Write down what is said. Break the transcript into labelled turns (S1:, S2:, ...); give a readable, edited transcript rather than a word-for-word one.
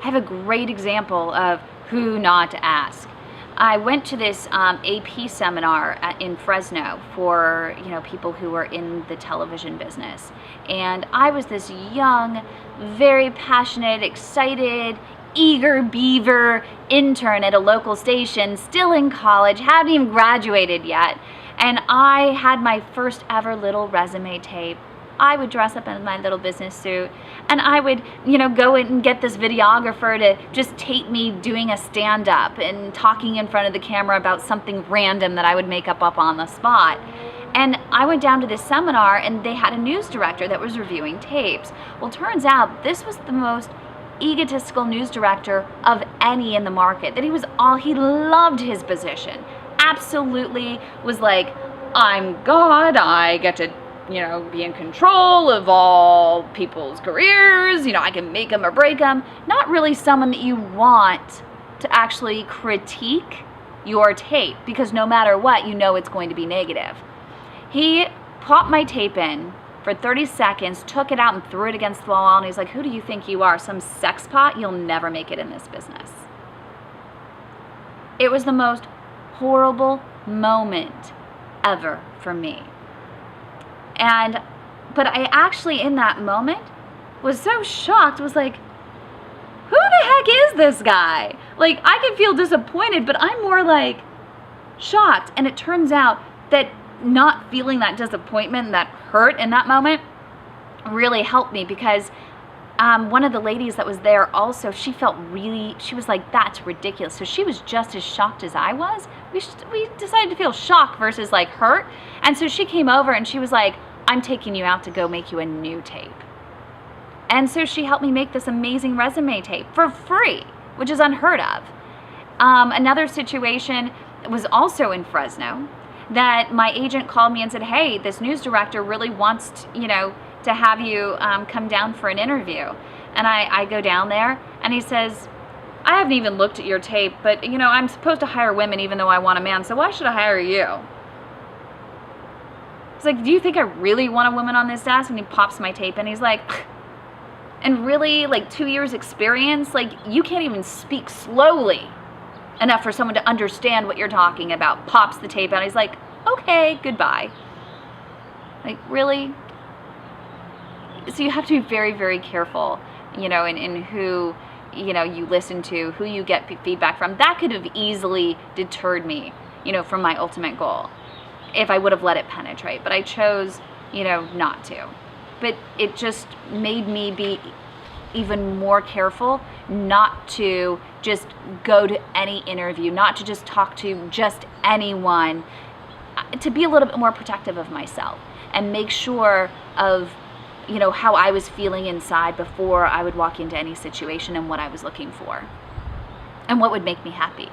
S1: I have a great example of who not to ask. I went to this AP seminar in Fresno for people who were in the television business, and I was this young, very passionate, excited, eager beaver intern at a local station, still in college, hadn't even graduated yet, and I had my first ever little resume tape. I would dress up in my little business suit, and I would, go in and get this videographer to just tape me doing a stand-up and talking in front of the camera about something random that I would make up on the spot. And I went down to this seminar, and they had a news director that was reviewing tapes. Well, turns out this was the most egotistical news director of any in the market. That he loved his position. Absolutely was like, I'm God, I get to be in control of all people's careers, I can make them or break them. Not really someone that you want to actually critique your tape, because no matter what, it's going to be negative. He popped my tape in for 30 seconds, took it out and threw it against the wall, and he's like, who do you think you are, some sex pot? You'll never make it in this business. It was the most horrible moment ever for me. But I actually, in that moment, was so shocked, was like, who the heck is this guy? Like, I can feel disappointed, but I'm more like shocked. And it turns out that not feeling that disappointment, that hurt in that moment, really helped me, because one of the ladies that was there also, she was like, that's ridiculous. So she was just as shocked as I was. We decided to feel shock versus like hurt. And so she came over and she was like, I'm taking you out to go make you a new tape. And so she helped me make this amazing resume tape for free, which is unheard of. Another situation was also in Fresno, that my agent called me and said, hey, this news director really wants to have you come down for an interview. And I go down there, and he says, I haven't even looked at your tape, but I'm supposed to hire women even though I want a man, so why should I hire you? It's like, do you think I really want a woman on this desk? And he pops my tape, and he's like, and really, like 2 years experience, like you can't even speak slowly enough for someone to understand what you're talking about. Pops the tape out. He's like, okay, goodbye. Like, really? So you have to be very, very careful, in who, you listen to, who you get feedback from. That could have easily deterred me, from my ultimate goal if I would have let it penetrate. But I chose, not to. But it just made me be even more careful not to just go to any interview, not to just talk to just anyone, to be a little bit more protective of myself and make sure of how I was feeling inside before I would walk into any situation and what I was looking for and what would make me happy.